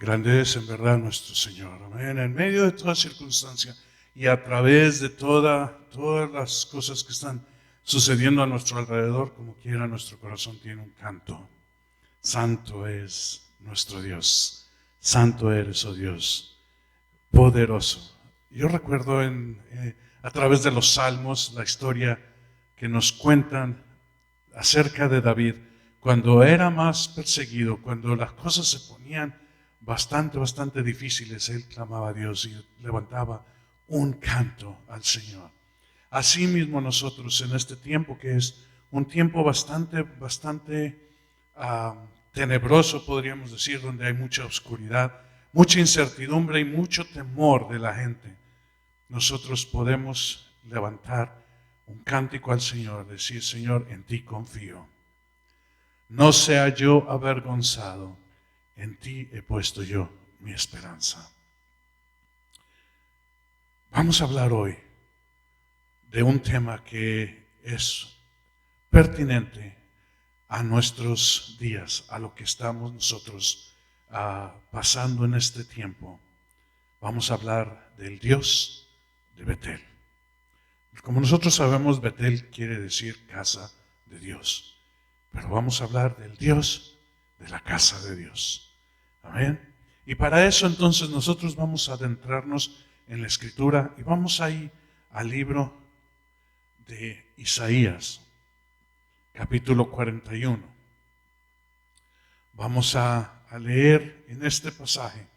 Grande es en verdad nuestro Señor. Amén. En medio de toda circunstancia y a través de todas las cosas que están sucediendo a nuestro alrededor, como quiera, nuestro corazón tiene un canto. Santo es nuestro Dios. Santo eres, oh Dios, poderoso. Yo recuerdo a través de los salmos la historia que nos cuentan acerca de David, cuando era más perseguido, cuando las cosas se ponían bastante difíciles, él clamaba a Dios y levantaba un canto al Señor. Así mismo nosotros en este tiempo, que es un tiempo bastante tenebroso, podríamos decir, donde hay mucha oscuridad, mucha incertidumbre y mucho temor de la gente, nosotros podemos levantar un cántico al Señor, decir: Señor, en ti confío. No sea yo avergonzado, en ti he puesto yo mi esperanza. Vamos a hablar hoy de un tema que es pertinente a nuestros días, a lo que estamos nosotros pasando en este tiempo. Vamos a hablar del Dios de Betel. Como nosotros sabemos, Betel quiere decir casa de Dios, pero vamos a hablar del Dios de la casa de Dios. Amén. Y para eso entonces nosotros vamos a adentrarnos en la Escritura y vamos a ir al libro de Isaías, capítulo 41. Vamos a leer en este pasaje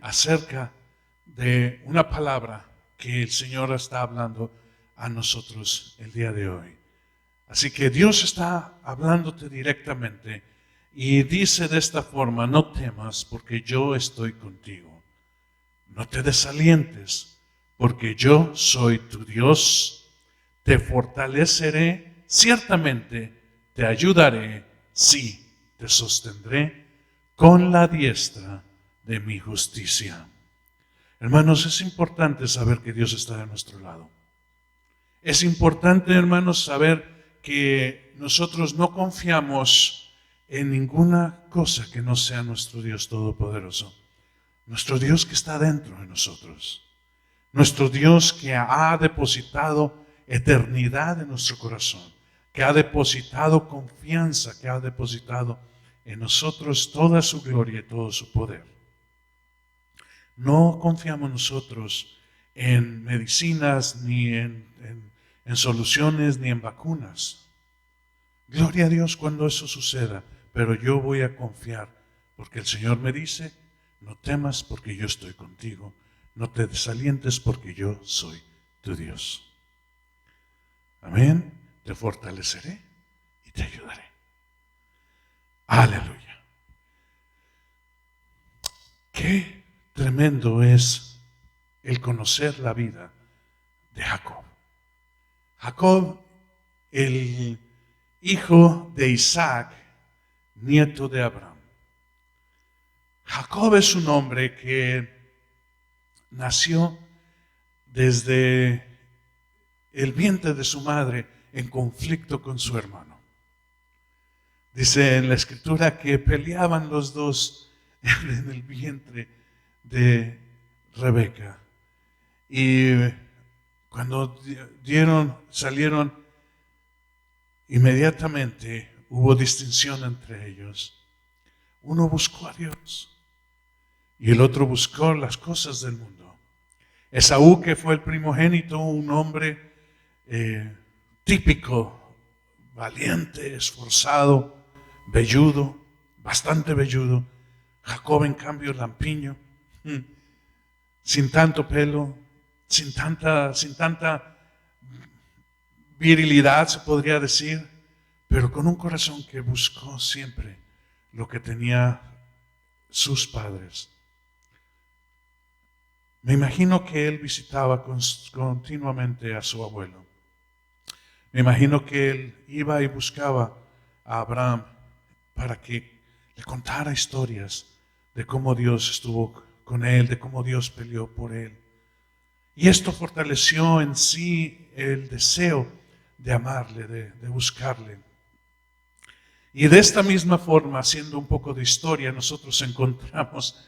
acerca de una palabra que el Señor está hablando a nosotros el día de hoy. Así que Dios está hablándote directamente y dice de esta forma: no temas, porque yo estoy contigo. No te desalientes, porque yo soy tu Dios. Te fortaleceré, ciertamente te ayudaré, sí, te sostendré con la diestra de mi justicia. Hermanos, es importante saber que Dios está de nuestro lado. Es importante, hermanos, saber que nosotros no confiamos en ninguna cosa que no sea nuestro Dios Todopoderoso. Nuestro Dios que está dentro de nosotros. Nuestro Dios que ha depositado eternidad en nuestro corazón. Que ha depositado confianza, que ha depositado en nosotros toda su gloria y todo su poder. No confiamos nosotros en medicinas, ni en soluciones, ni en vacunas. Gloria a Dios cuando eso suceda, pero yo voy a confiar, porque el Señor me dice: no temas, porque yo estoy contigo. No te desalientes, porque yo soy tu Dios. Amén. Te fortaleceré y te ayudaré. Aleluya. Qué tremendo es el conocer la vida de Jacob. Jacob, el hijo de Isaac, nieto de Abraham. Jacob es un hombre que nació desde el vientre de su madre en conflicto con su hermano. Dice en la Escritura que peleaban los dos en el vientre de Rebeca. Y cuando salieron, inmediatamente hubo distinción entre ellos. Uno buscó a Dios y el otro buscó las cosas del mundo. Esaú, que fue el primogénito, un hombre típico, valiente, esforzado, velludo, bastante velludo. Jacob, en cambio, lampiño, sin tanto pelo, sin tanta virilidad, se podría decir, pero con un corazón que buscó siempre lo que tenía sus padres. Me imagino que él visitaba continuamente a su abuelo. Me imagino que él iba y buscaba a Abraham para que le contara historias de cómo Dios estuvo con él, de cómo Dios peleó por él. Y esto fortaleció en sí el deseo de amarle, de buscarle. Y de esta misma forma, haciendo un poco de historia, nosotros encontramos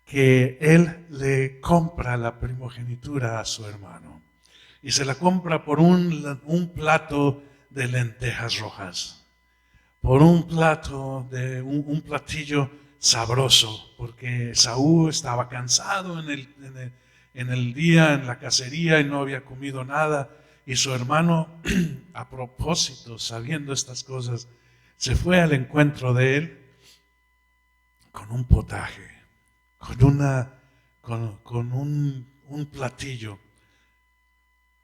que él le compra la primogenitura a su hermano. Y se la compra por un plato de lentejas rojas, por un plato de un platillo sabroso, porque Esaú estaba cansado en el día, en la cacería, y no había comido nada. Y su hermano, a propósito, sabiendo estas cosas, se fue al encuentro de él con un potaje, con un platillo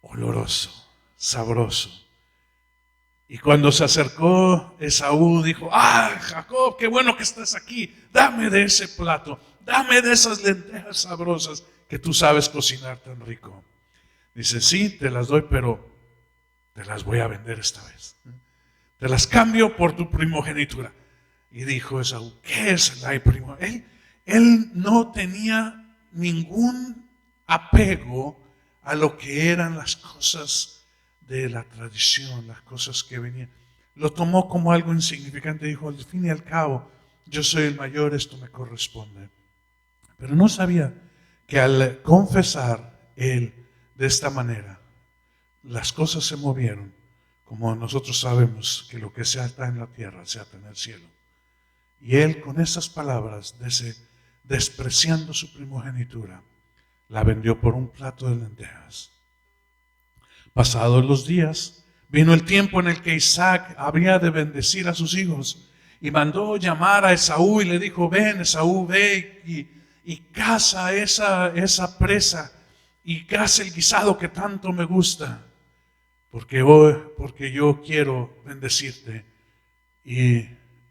oloroso, sabroso. Y cuando se acercó, Esaú dijo: ¡Ah, Jacob, qué bueno que estás aquí! Dame de ese plato, dame de esas lentejas sabrosas que tú sabes cocinar tan rico. Dice: sí, te las doy, pero te las voy a vender esta vez. Te las cambio por tu primogenitura. Y dijo Esaú: ¿qué es la primogenitura? Él no tenía ningún apego a lo que eran las cosas de la tradición, las cosas que venían. Lo tomó como algo insignificante. Dijo: al fin y al cabo, yo soy el mayor, esto me corresponde. Pero no sabía que al confesar él de esta manera, las cosas se movieron, como nosotros sabemos que lo que se ata en la tierra se ata en el cielo. Y él, con esas palabras, despreciando su primogenitura, la vendió por un plato de lentejas. Pasados los días, vino el tiempo en el que Isaac habría de bendecir a sus hijos, y mandó llamar a Esaú y le dijo: ven, Esaú, ve y caza esa presa, y caza el guisado que tanto me gusta, porque yo quiero bendecirte y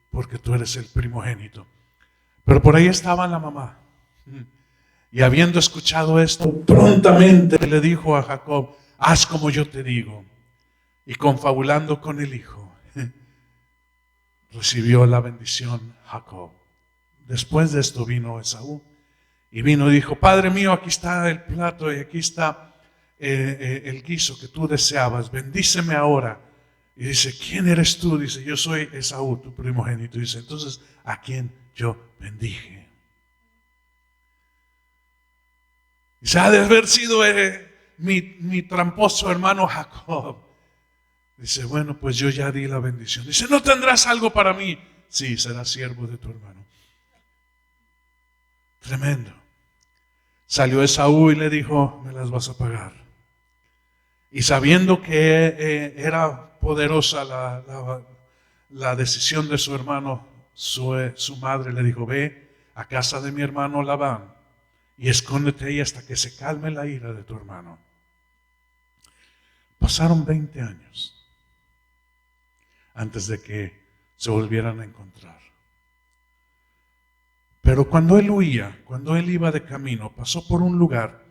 porque tú eres el primogénito. Pero por ahí estaba la mamá, y habiendo escuchado esto, prontamente le dijo a Jacob: haz como yo te digo. Y confabulando con el hijo, recibió la bendición Jacob. Después de esto vino Esaú, y vino y dijo: Padre mío, aquí está el plato y aquí está el guiso que tú deseabas, bendíceme ahora. Y dice: ¿quién eres tú? Dice: yo soy Esaú, tu primogénito. Dice: entonces, ¿a quién yo bendije? Dice: ha de haber sido mi tramposo hermano Jacob. Dice: bueno, pues yo ya di la bendición. Dice: ¿no tendrás algo para mí? Sí, serás siervo de tu hermano. Tremendo. Salió Esaú y le dijo: me las vas a pagar. Y sabiendo que era poderosa la decisión de su hermano, su madre le dijo: ve a casa de mi hermano Labán y escóndete ahí hasta que se calme la ira de tu hermano. Pasaron 20 años antes de que se volvieran a encontrar. Pero cuando él huía, cuando él iba de camino, pasó por un lugar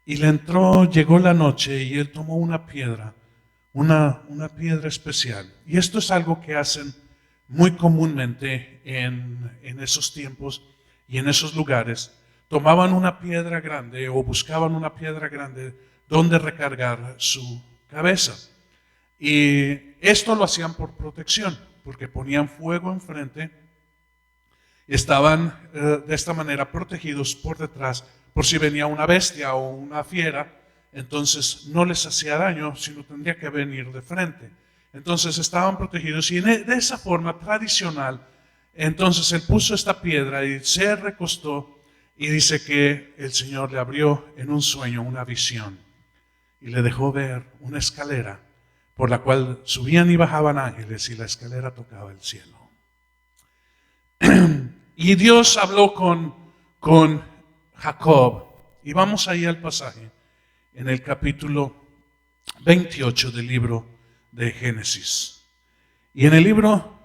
y llegó la noche y él tomó una piedra, una piedra especial. Y esto es algo que hacen muy comúnmente en esos tiempos y en esos lugares. Tomaban una piedra grande o buscaban una piedra grande donde recargar su cabeza. Y esto lo hacían por protección, porque ponían fuego enfrente y estaban de esta manera protegidos por detrás, por si venía una bestia o una fiera, entonces no les hacía daño, sino tendría que venir de frente. Entonces estaban protegidos y de esa forma tradicional, entonces él puso esta piedra y se recostó, y dice que el Señor le abrió en un sueño una visión y le dejó ver una escalera por la cual subían y bajaban ángeles y la escalera tocaba el cielo. Y Dios habló con Jacob, y vamos ahí al pasaje, en el capítulo 28 del libro de Génesis. Y en el libro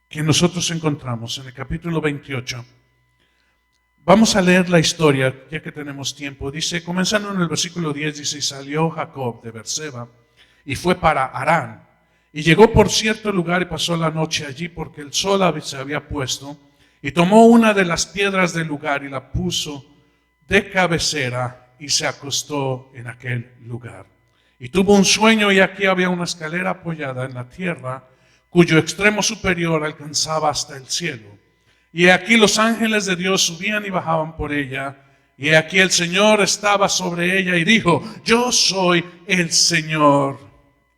que nosotros encontramos, en el capítulo 28, vamos a leer la historia, ya que tenemos tiempo. Dice, comenzando en el versículo 10, dice: y salió Jacob de Beerseba y fue para Harán, y llegó por cierto lugar y pasó la noche allí, porque el sol se había puesto. Y tomó una de las piedras del lugar y la puso de cabecera y se acostó en aquel lugar. Y tuvo un sueño, y aquí había una escalera apoyada en la tierra cuyo extremo superior alcanzaba hasta el cielo. Y he aquí los ángeles de Dios subían y bajaban por ella. Y he aquí el Señor estaba sobre ella y dijo: yo soy el Señor,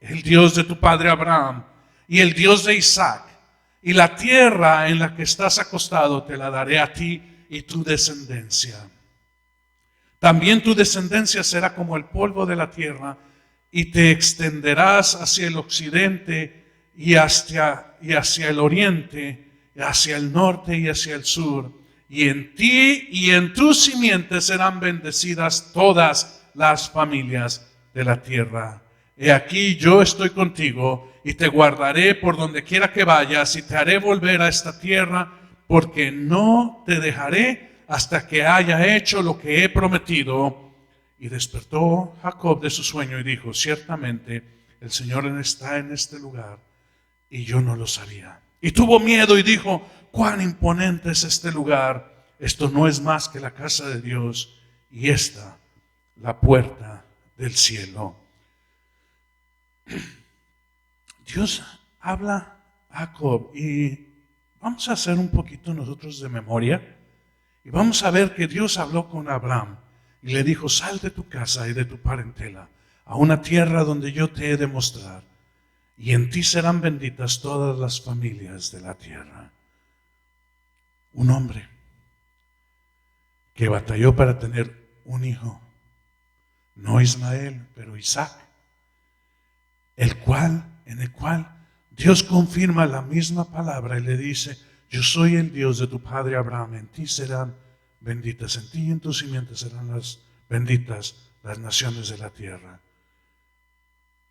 el Dios de tu padre Abraham y el Dios de Isaac. Y la tierra en la que estás acostado te la daré a ti y tu descendencia. También tu descendencia será como el polvo de la tierra, y te extenderás hacia el occidente y hacia el oriente, hacia el norte y hacia el sur. Y en ti y en tu simiente serán bendecidas todas las familias de la tierra. He aquí yo estoy contigo y te guardaré por donde quiera que vayas y te haré volver a esta tierra, porque no te dejaré hasta que haya hecho lo que he prometido. Y despertó Jacob de su sueño y dijo: ciertamente el Señor está en este lugar y yo no lo sabía. Y tuvo miedo y dijo: cuán imponente es este lugar. Esto no es más que la casa de Dios y esta la puerta del cielo. Dios habla a Jacob y vamos a hacer un poquito nosotros de memoria y vamos a ver que Dios habló con Abraham y le dijo: sal de tu casa y de tu parentela a una tierra donde yo te he de mostrar, y en ti serán benditas todas las familias de la tierra. Un hombre que batalló para tener un hijo, no Ismael, pero Isaac, en el cual Dios confirma la misma palabra y le dice: yo soy el Dios de tu padre Abraham, en ti serán benditas, en ti y en tu simiente serán las benditas las naciones de la tierra.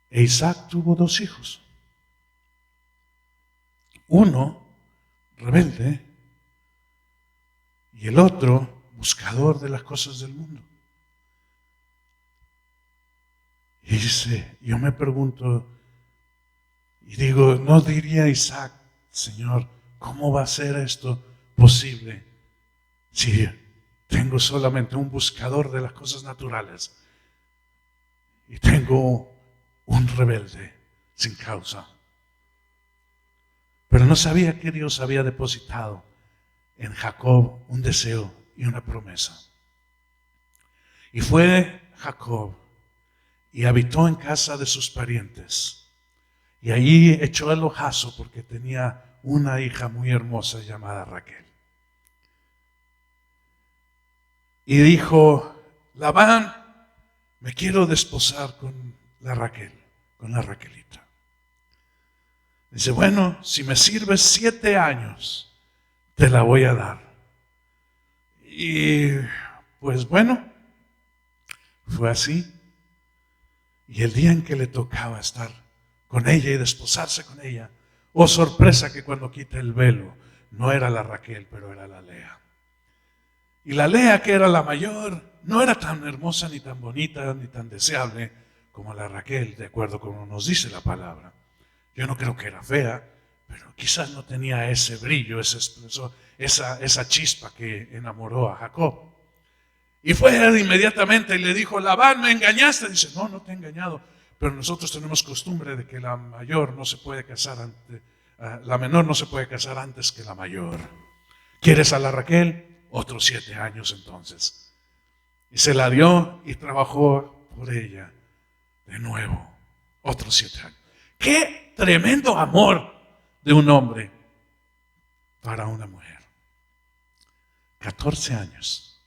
E Isaac tuvo dos hijos, uno rebelde y el otro buscador de las cosas del mundo. Y dice, yo me pregunto y digo, ¿no diría Isaac: Señor, cómo va a ser esto posible si tengo solamente un buscador de las cosas naturales y tengo un rebelde sin causa? Pero no sabía que Dios había depositado en Jacob un deseo y una promesa. Y fue Jacob y habitó en casa de sus parientes. Y allí echó el ojazo porque tenía una hija muy hermosa llamada Raquel. Y dijo: Labán, me quiero desposar con la Raquel, con la Raquelita. Dice: bueno, si me sirves 7 años, te la voy a dar. Y pues bueno, fue así. Y el día en que le tocaba estar con ella y desposarse con ella, oh sorpresa, que cuando quita el velo, no era la Raquel, pero era la Lea. Y la Lea, que era la mayor, no era tan hermosa, ni tan bonita, ni tan deseable como la Raquel, de acuerdo con como nos dice la palabra. Yo no creo que era fea, pero quizás no tenía ese brillo, esa chispa que enamoró a Jacob. Y fue inmediatamente y le dijo: Labán, ¿me engañaste? Dice: no, no te he engañado, pero nosotros tenemos costumbre de que la mayor no se puede casar la menor no se puede casar antes que la mayor. ¿Quieres a la Raquel? Otros 7 años entonces. Y se la dio y trabajó por ella de nuevo, otros 7 años. ¡Qué tremendo amor de un hombre para una mujer! 14 años.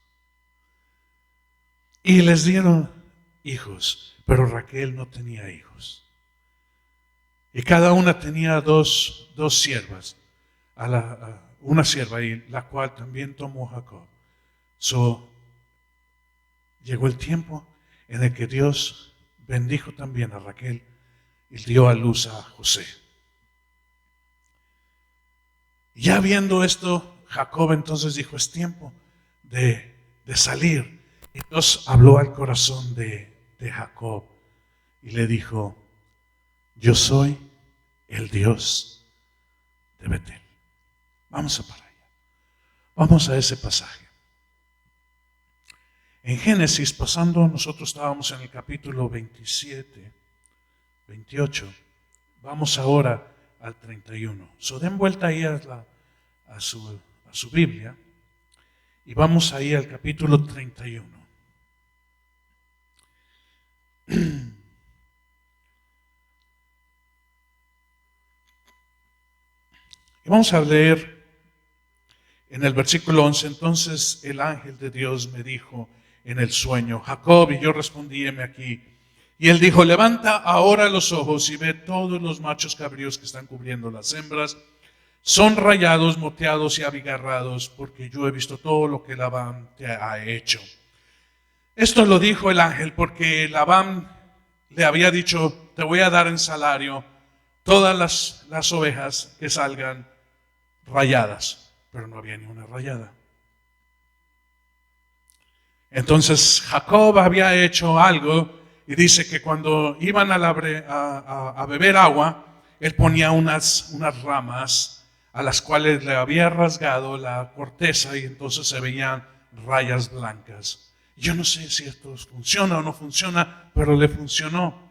Y les dieron hijos, pero Raquel no tenía hijos. Y cada una tenía dos siervas, una sierva, y la cual también tomó Jacob. Llegó el tiempo en el que Dios bendijo también a Raquel y dio a luz a José. Y ya viendo esto, Jacob entonces dijo: es tiempo de salir. Y Dios habló al corazón de Jacob y le dijo: yo soy el Dios de Betel. Vamos a para allá. Vamos a ese pasaje. En Génesis, pasando, nosotros estábamos en el capítulo 27, 28. Vamos ahora al 31. So, den vuelta ahí a su Biblia y vamos ahí al capítulo 31. Y vamos a leer en el versículo 11. Entonces el ángel de Dios me dijo en el sueño: Jacob. Y yo respondí: heme aquí. Y él dijo: levanta ahora los ojos y ve todos los machos cabríos que están cubriendo las hembras. Son rayados, moteados y abigarrados, porque yo he visto todo lo que Labán te ha hecho. Esto lo dijo el ángel porque Labán le había dicho: te voy a dar en salario todas las ovejas que salgan rayadas, pero no había ni una rayada. Entonces Jacob había hecho algo y dice que cuando iban a beber agua, él ponía unas ramas a las cuales le había rasgado la corteza y entonces se veían rayas blancas. Yo no sé si esto funciona o no funciona, pero le funcionó.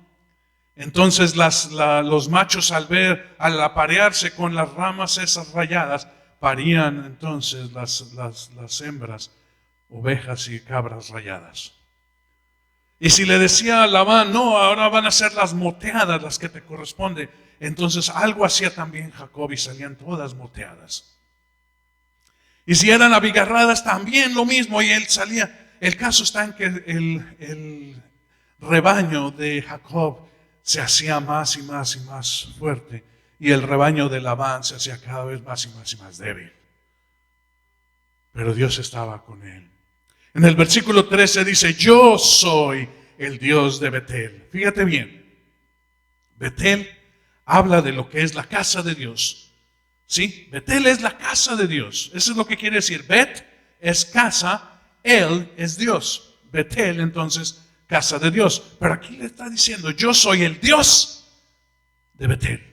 Entonces los machos al aparearse con las ramas esas rayadas, parían entonces las hembras, ovejas y cabras rayadas. Y si le decía a Labán: no, ahora van a ser las moteadas las que te corresponden, entonces algo hacía también Jacob y salían todas moteadas. Y si eran abigarradas, también lo mismo, y él salía. El caso está en que el rebaño de Jacob se hacía más y más y más fuerte, y el rebaño de Labán se hacía cada vez más y más y más débil. Pero Dios estaba con él. En el versículo 13 dice: yo soy el Dios de Betel. Fíjate bien, Betel habla de lo que es la casa de Dios. ¿Sí? Betel es la casa de Dios. Eso es lo que quiere decir. Bet es casa, él es Dios. Betel, entonces, casa de Dios. Pero aquí le está diciendo: yo soy el Dios de Betel.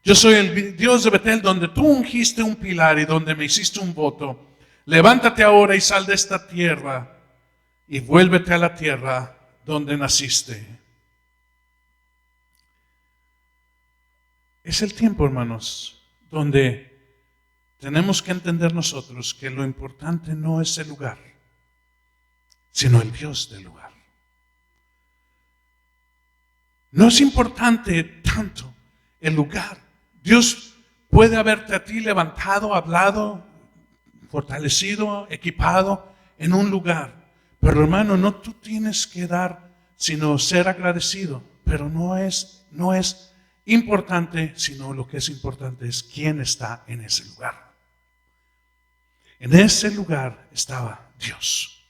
Yo soy el Dios de Betel, donde tú ungiste un pilar y donde me hiciste un voto. Levántate ahora y sal de esta tierra y vuélvete a la tierra donde naciste. Es el tiempo, hermanos, donde tenemos que entender nosotros que lo importante no es el lugar, sino el Dios del lugar. No es importante tanto el lugar. Dios puede haberte a ti levantado, hablado, fortalecido, equipado en un lugar. Pero hermano, no tú tienes que dar, sino ser agradecido. Pero no es importante, sino lo que es importante es quién está en ese lugar. En ese lugar estaba Dios.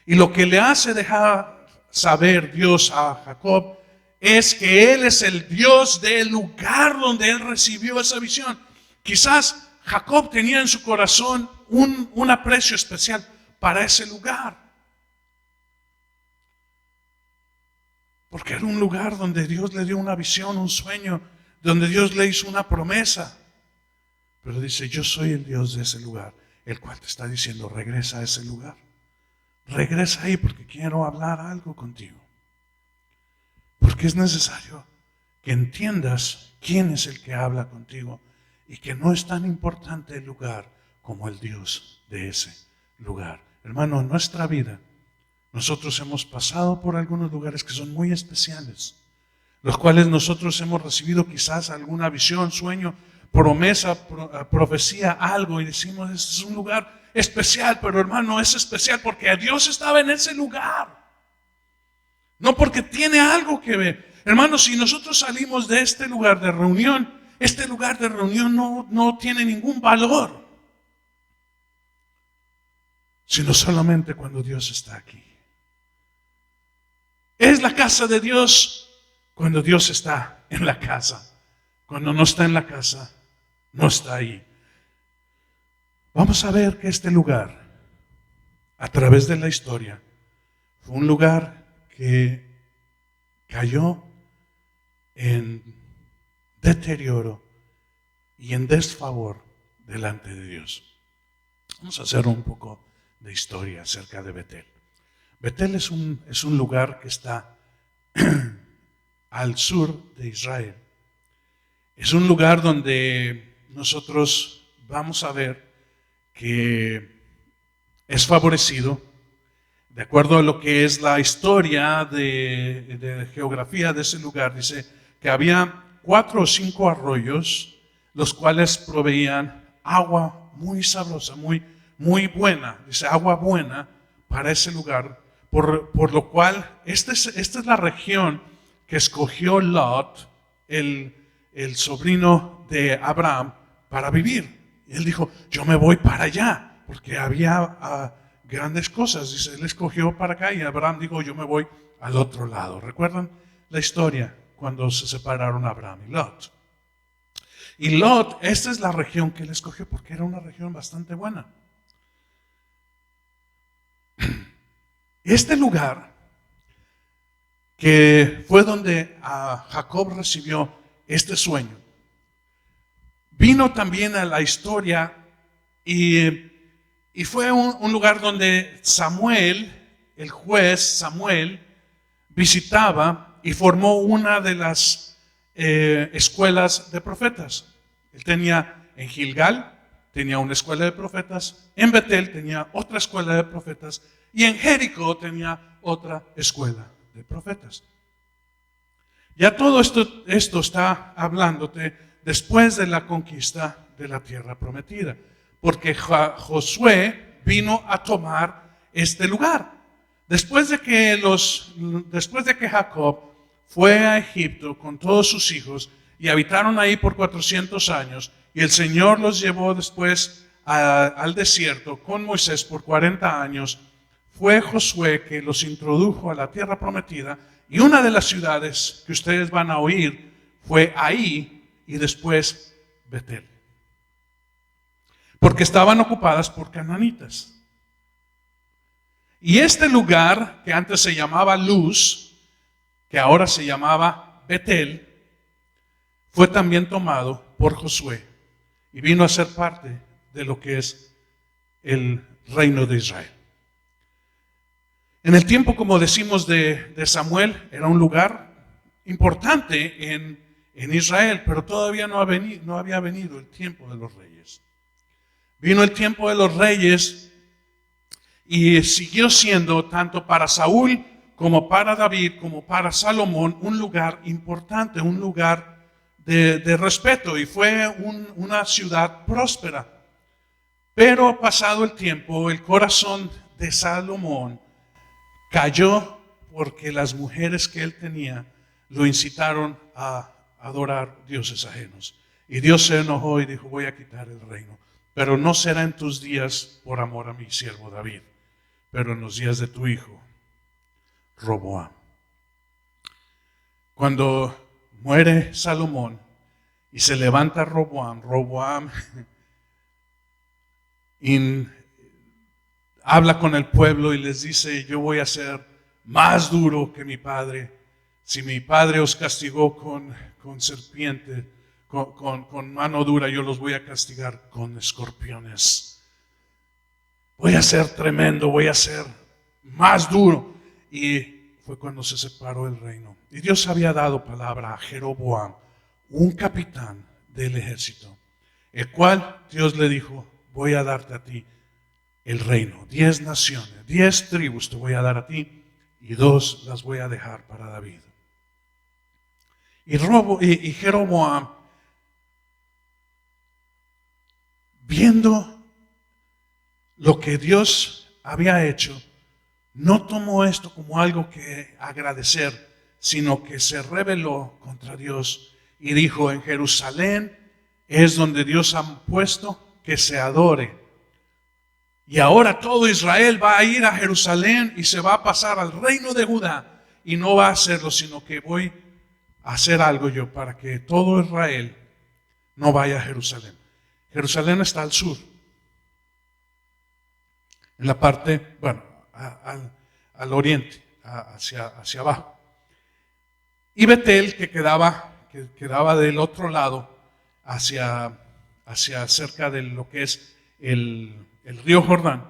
Y lo que le hace dejar saber Dios a Jacob es que Él es el Dios del lugar donde Él recibió esa visión. Quizás Jacob tenía en su corazón un aprecio especial para ese lugar. Porque era un lugar donde Dios le dio una visión, un sueño, donde Dios le hizo una promesa. Pero dice: yo soy el Dios de ese lugar, el cual te está diciendo: regresa a ese lugar. Regresa ahí porque quiero hablar algo contigo. Porque es necesario que entiendas quién es el que habla contigo y que no es tan importante el lugar como el Dios de ese lugar. Hermano, en nuestra vida nosotros hemos pasado por algunos lugares que son muy especiales, los cuales nosotros hemos recibido quizás alguna visión, sueño, promesa, profecía, algo, y decimos: este es un lugar especial. Pero hermano, es especial porque Dios estaba en ese lugar, no porque tiene algo que ver. Hermano, si nosotros salimos de este lugar de reunión, este lugar de reunión no tiene ningún valor, sino solamente cuando Dios está aquí. Es la casa de Dios cuando Dios está en la casa. Cuando no está en la casa, no está ahí. Vamos a ver que este lugar, a través de la historia, fue un lugar que cayó en deterioro y en desfavor delante de Dios. Vamos a hacer un poco de historia acerca de Betel. Betel es un lugar que está al sur de Israel. Es un lugar donde nosotros vamos a ver que es favorecido, de acuerdo a lo que es la historia de geografía de ese lugar. Dice que había 4 o 5 arroyos, los cuales proveían agua muy sabrosa, muy buena. Dice agua buena para ese lugar, por lo cual esta es la región que escogió Lot, el sobrino de Abraham, para vivir. Y él dijo, yo me voy para allá, porque había grandes cosas. Dice, él escogió para acá y Abraham dijo, yo me voy al otro lado. ¿Recuerdan la historia cuando se separaron Abraham y Lot? Y Lot, esta es la región que él escogió porque era una región bastante buena. Este lugar, que fue donde Jacob recibió este sueño, vino también a la historia y fue un lugar donde Samuel, el juez Samuel, visitaba y formó una de las escuelas de profetas. Él tenía en Gilgal, tenía una escuela de profetas, en Betel tenía otra escuela de profetas y en Jericó tenía otra escuela de profetas. Ya todo esto está hablándote después de la conquista de la tierra prometida, porque Josué vino a tomar este lugar. Después de que Jacob fue a Egipto con todos sus hijos y habitaron ahí por 400 años, y el Señor los llevó después al desierto con Moisés por 40 años, fue Josué que los introdujo a la tierra prometida, y una de las ciudades que ustedes van a oír fue ahí y después Betel, porque estaban ocupadas por cananitas. Y este lugar, que antes se llamaba Luz, que ahora se llamaba Betel, fue también tomado por Josué y vino a ser parte de lo que es el reino de Israel. En el tiempo, como decimos, de Samuel, era un lugar importante en Israel, pero todavía no había venido el tiempo de los reyes. Vino el tiempo de los reyes y siguió siendo, tanto para Saúl como para David, como para Salomón, un lugar importante, un lugar de respeto, y fue una ciudad próspera. Pero pasado el tiempo, el corazón de Salomón cayó porque las mujeres que él tenía lo incitaron a adorar dioses ajenos. Y Dios se enojó y dijo, voy a quitar el reino, pero no será en tus días por amor a mi siervo David, pero en los días de tu hijo Roboam. Cuando muere Salomón y se levanta Roboam habla con el pueblo y les dice, yo voy a ser más duro que mi padre. Si mi padre os castigó con serpiente, con mano dura, yo los voy a castigar con escorpiones. Voy a ser tremendo, voy a ser más duro. Y fue cuando se separó el reino. Y Dios había dado palabra a Jeroboam, un capitán del ejército, el cual Dios le dijo, voy a darte a ti el reino, 10 naciones, 10 tribus te voy a dar a ti, y 2 las voy a dejar para David. Y Jeroboam, viendo lo que Dios había hecho, no tomó esto como algo que agradecer, sino que se rebeló contra Dios y dijo, en Jerusalén es donde Dios ha puesto que se adore. Y ahora todo Israel va a ir a Jerusalén y se va a pasar al reino de Judá. Y no va a hacerlo, sino que voy a hacer algo yo para que todo Israel no vaya a Jerusalén. Jerusalén está al sur, en la parte, al oriente, hacia abajo. Y Betel, que quedaba del otro lado, hacia cerca de lo que es el río Jordán,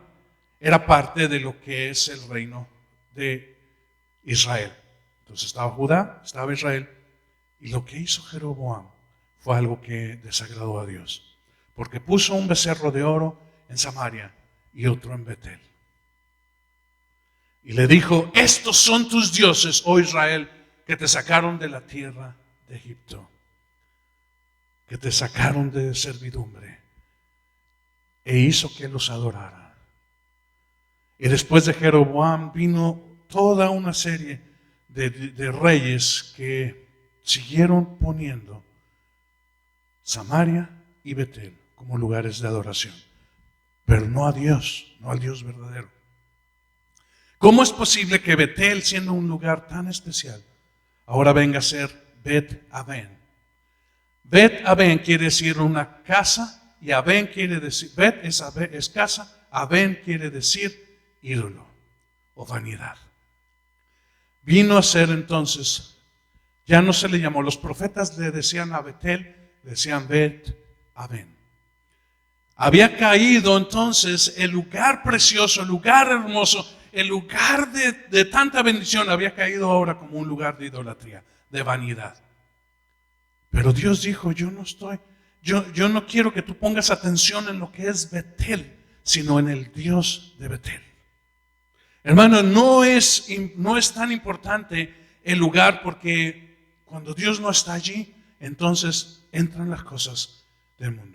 era parte de lo que es el reino de Israel. Entonces estaba Judá, estaba Israel, y lo que hizo Jeroboam fue algo que desagradó a Dios, porque puso un becerro de oro en Samaria y otro en Betel. Y le dijo: estos son tus dioses, oh Israel, que te sacaron de la tierra de Egipto, que te sacaron de servidumbre, e hizo que los adoraran. Y después de Jeroboam vino toda una serie de reyes que siguieron poniendo Samaria y Betel como lugares de adoración, pero no a Dios, no al Dios verdadero. ¿Cómo es posible que Betel, siendo un lugar tan especial, ahora venga a ser Bet-Aven? Bet-Aven quiere decir una casa, y Aven quiere decir, Bet es casa, Aven quiere decir ídolo o vanidad. Vino a ser entonces, ya no se le llamó, los profetas le decían a Betel, le decían Bet-Aven. Había caído entonces el lugar precioso, el lugar hermoso, el lugar de tanta bendición, había caído ahora como un lugar de idolatría, de vanidad. Pero Dios dijo: yo no quiero que tú pongas atención en lo que es Betel, sino en el Dios de Betel. Hermano, no es tan importante el lugar, porque cuando Dios no está allí, entonces entran las cosas del mundo.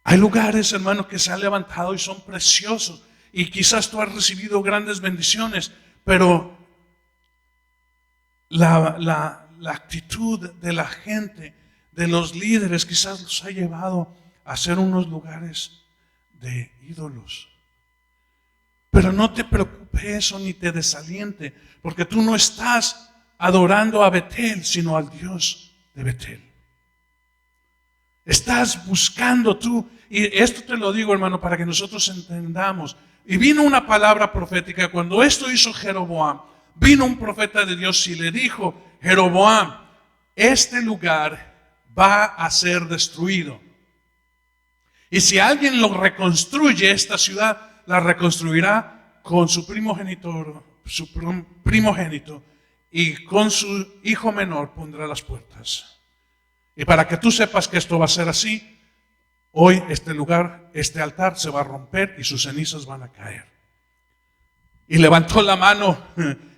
Hay lugares, hermano, que se han levantado y son preciosos, y quizás tú has recibido grandes bendiciones, pero la actitud de la gente, de los líderes, quizás los ha llevado a ser unos lugares de ídolos. Pero no te preocupe eso ni te desaliente, porque tú no estás adorando a Betel, sino al Dios de Betel. Estás buscando tú, y esto te lo digo, hermano, para que nosotros entendamos. Y vino una palabra profética cuando esto hizo Jeroboam. Vino un profeta de Dios y le dijo: Jeroboam, este lugar va a ser destruido. Y si alguien lo reconstruye, esta ciudad la reconstruirá con su primogénito, y con su hijo menor pondrá las puertas. Y para que tú sepas que esto va a ser así, hoy este lugar, este altar se va a romper y sus cenizas van a caer. Y levantó la mano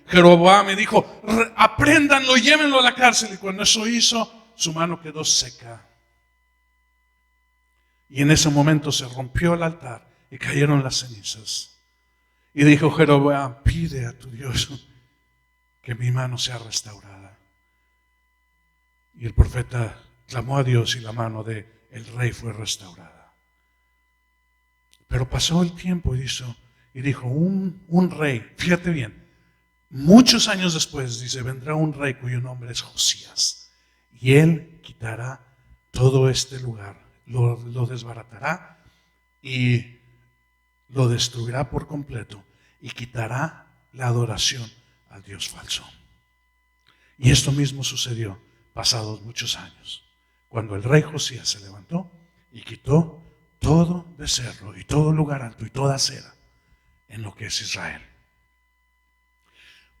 Jeroboam y dijo: apréndanlo, llévenlo a la cárcel. Y cuando eso hizo, su mano quedó seca. Y en ese momento se rompió el altar y cayeron las cenizas. Y dijo Jeroboam: pide a tu Dios que mi mano sea restaurada. Y el profeta clamó a Dios y la mano del rey fue restaurada. Pero pasó el tiempo y dijo un rey, fíjate bien, muchos años después, dice: vendrá un rey cuyo nombre es Josías, y él quitará todo este lugar, lo desbaratará y lo destruirá por completo, y quitará la adoración al Dios falso. Y esto mismo sucedió pasados muchos años, cuando el rey Josías se levantó y quitó todo becerro y todo lugar alto y toda acera en lo que es Israel.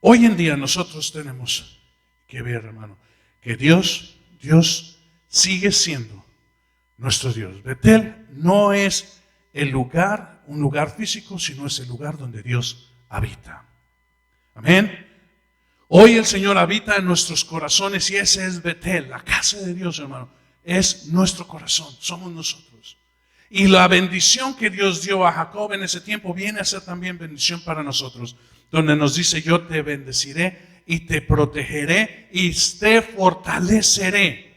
Hoy en día nosotros tenemos que ver, hermano, que Dios sigue siendo nuestro Dios. Betel no es un lugar físico, sino es el lugar donde Dios habita. Amén. Hoy el Señor habita en nuestros corazones y ese es Betel, la casa de Dios, hermano. Es nuestro corazón, somos nosotros. Y la bendición que Dios dio a Jacob en ese tiempo viene a ser también bendición para nosotros, donde nos dice: yo te bendeciré y te protegeré y te fortaleceré.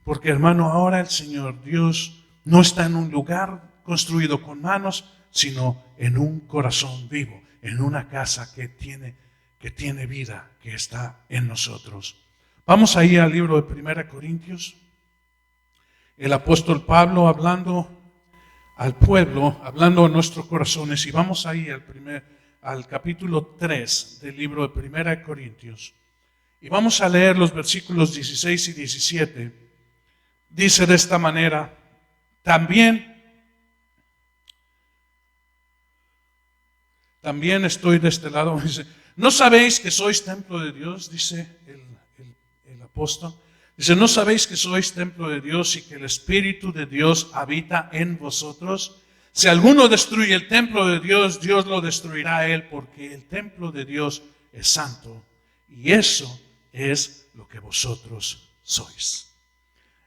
Porque, hermano, ahora el Señor Dios no está en un lugar construido con manos, sino en un corazón vivo, en una casa que tiene vida, que está en nosotros. Vamos ahí al libro de 1 Corintios. El apóstol Pablo hablando al pueblo, hablando a nuestros corazones, y vamos ahí al capítulo 3 del libro de 1 Corintios. Y vamos a leer los versículos 16 y 17. Dice de esta manera: también estoy de este lado. Dice: ¿no sabéis que sois templo de Dios? Dice apóstol. Dice, ¿no sabéis que sois templo de Dios y que el Espíritu de Dios habita en vosotros? Si alguno destruye el templo de Dios, Dios lo destruirá a él, porque el templo de Dios es santo. Y eso es lo que vosotros sois.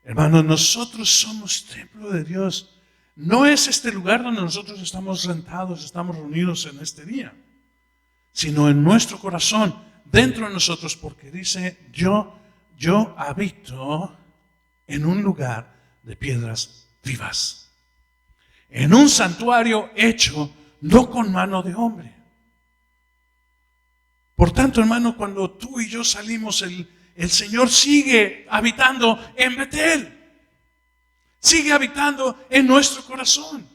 Hermanos, nosotros somos templo de Dios. No es este lugar donde nosotros estamos rentados, estamos reunidos en este día, sino en nuestro corazón, dentro de nosotros, porque dice, yo habito en un lugar de piedras vivas, en un santuario hecho no con mano de hombre. Por tanto, hermano, cuando tú y yo salimos, el Señor sigue habitando en Betel, sigue habitando en nuestro corazón,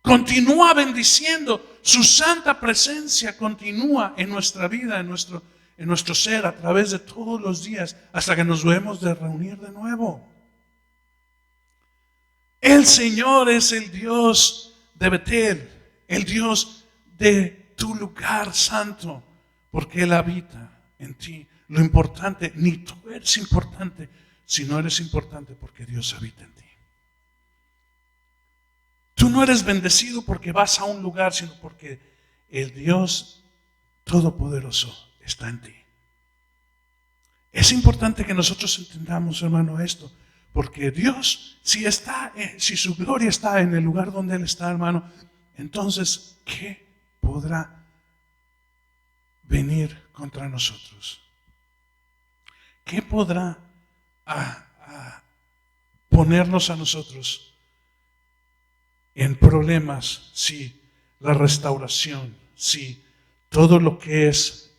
continúa bendiciendo, su santa presencia continúa en nuestra vida, en nuestro ser, a través de todos los días, hasta que nos debemos de reunir de nuevo. El Señor es el Dios de Betel, el Dios de tu lugar santo, porque Él habita en ti. Lo importante, ni tú eres importante, sino eres importante porque Dios habita en ti. Tú no eres bendecido porque vas a un lugar, sino porque el Dios Todopoderoso está en ti. Es importante que nosotros entendamos, hermano, esto, porque Dios, si su gloria está en el lugar donde Él está, hermano, entonces, ¿qué podrá venir contra nosotros? ¿Qué podrá ponernos a nosotros en problemas si la restauración, si todo lo que es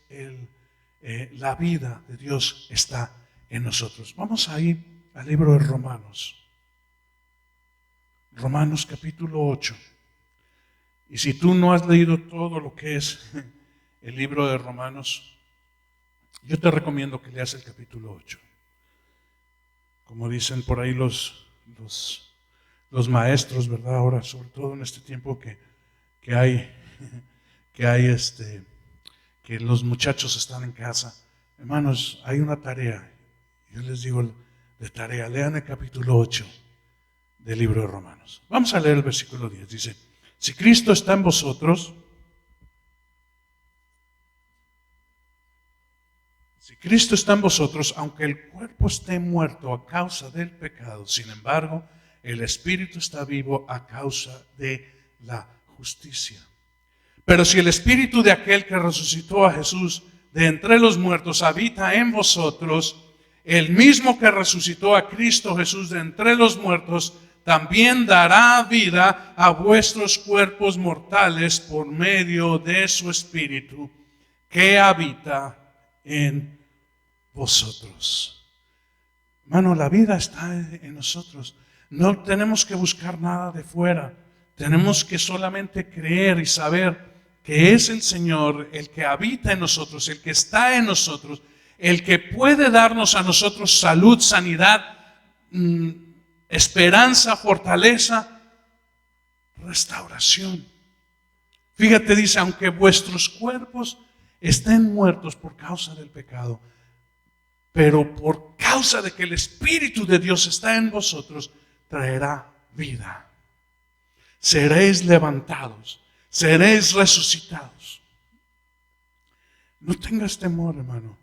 la vida de Dios está en nosotros? Vamos a ir al libro de Romanos. Romanos capítulo 8. Y si tú no has leído todo lo que es el libro de Romanos, yo te recomiendo que leas el capítulo 8. Como dicen por ahí los maestros, ¿verdad? Ahora, sobre todo en este tiempo que los muchachos están en casa. Hermanos, hay una tarea. Yo les digo de tarea, lean el capítulo 8 del libro de Romanos. Vamos a leer el versículo 10. Dice, si Cristo está en vosotros, aunque el cuerpo esté muerto a causa del pecado, sin embargo, el Espíritu está vivo a causa de la justicia. Pero si el Espíritu de aquel que resucitó a Jesús de entre los muertos habita en vosotros, el mismo que resucitó a Cristo Jesús de entre los muertos, también dará vida a vuestros cuerpos mortales por medio de su Espíritu que habita en vosotros. Hermano, la vida está en nosotros. No tenemos que buscar nada de fuera. Tenemos que solamente creer y saber que es el Señor el que habita en nosotros, el que está en nosotros, el que puede darnos a nosotros salud, sanidad, esperanza, fortaleza, restauración. Fíjate, dice, aunque vuestros cuerpos estén muertos por causa del pecado, pero por causa de que el Espíritu de Dios está en vosotros, traerá vida. Seréis levantados, seréis resucitados. No tengas temor, hermano.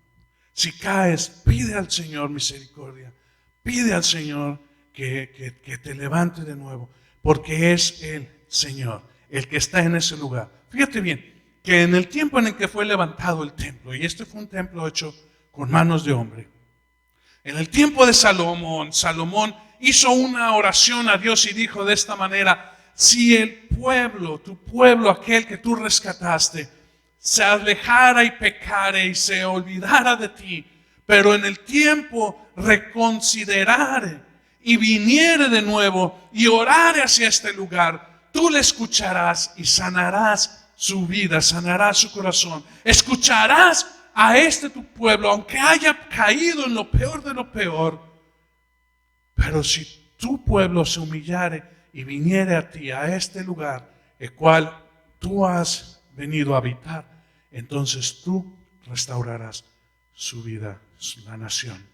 Si caes, pide al Señor misericordia. Pide al Señor que te levante de nuevo, porque es el Señor el que está en ese lugar. Fíjate bien, que en el tiempo en el que fue levantado el templo, y este fue un templo hecho con manos de hombre, en el tiempo de Salomón hizo una oración a Dios y dijo de esta manera: si el pueblo, tu pueblo, aquel que tú rescataste, se alejara y pecara y se olvidara de ti, pero en el tiempo reconsiderare y viniere de nuevo y orare hacia este lugar, tú le escucharás y sanarás su vida, sanarás su corazón. Escucharás a este tu pueblo, aunque haya caído en lo peor de lo peor. Pero si tu pueblo se humillare y viniere a ti, a este lugar, el cual tú has venido a habitar, entonces tú restaurarás su vida, la nación.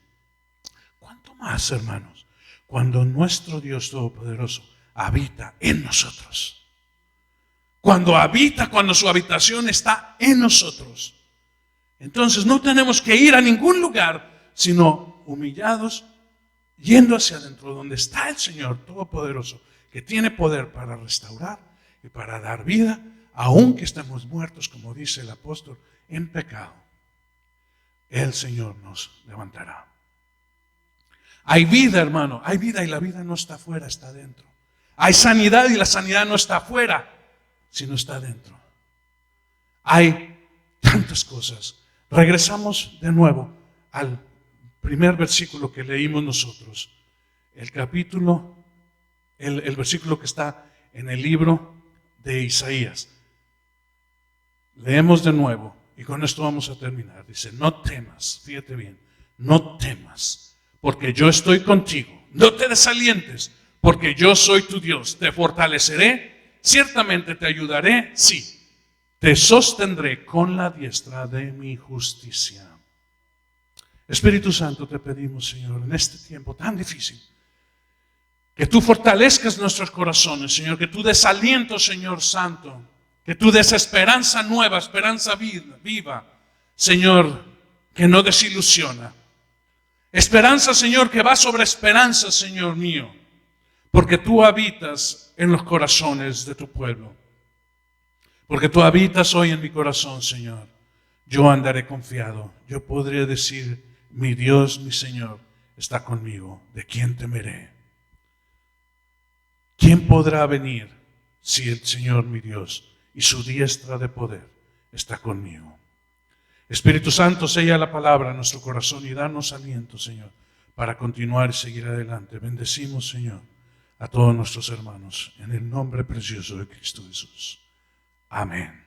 ¿Cuánto más, hermanos, cuando nuestro Dios Todopoderoso habita en nosotros? Cuando su habitación está en nosotros. Entonces no tenemos que ir a ningún lugar, sino humillados, yendo hacia adentro, donde está el Señor Todopoderoso, que tiene poder para restaurar y para dar vida, aunque estemos muertos, como dice el apóstol, en pecado. El Señor nos levantará. Hay vida, hermano, hay vida, y la vida no está afuera, está dentro. Hay sanidad, y la sanidad no está afuera, sino está dentro. Hay tantas cosas. Regresamos de nuevo al primer versículo que leímos nosotros. El versículo que está en el libro de Isaías. Leemos de nuevo y con esto vamos a terminar. Dice, no temas, fíjate bien, no temas, porque yo estoy contigo. No te desalientes, porque yo soy tu Dios. Te fortaleceré, ciertamente te ayudaré, sí. Te sostendré con la diestra de mi justicia. Espíritu Santo, te pedimos, Señor, en este tiempo tan difícil, que tú fortalezcas nuestros corazones, Señor, que tú des aliento, Señor Santo, que tú des esperanza nueva, esperanza viva, Señor, que no desilusiona. Esperanza, Señor, que va sobre esperanza, Señor mío, porque tú habitas en los corazones de tu pueblo. Porque tú habitas hoy en mi corazón, Señor. Yo andaré confiado. Yo podré decir, mi Dios, mi Señor, está conmigo. ¿De quién temeré? ¿Quién podrá venir si el Señor, mi Dios, y su diestra de poder está conmigo? Espíritu Santo, sella la palabra en nuestro corazón y danos aliento, Señor, para continuar y seguir adelante. Bendecimos, Señor, a todos nuestros hermanos en el nombre precioso de Cristo Jesús. Amén.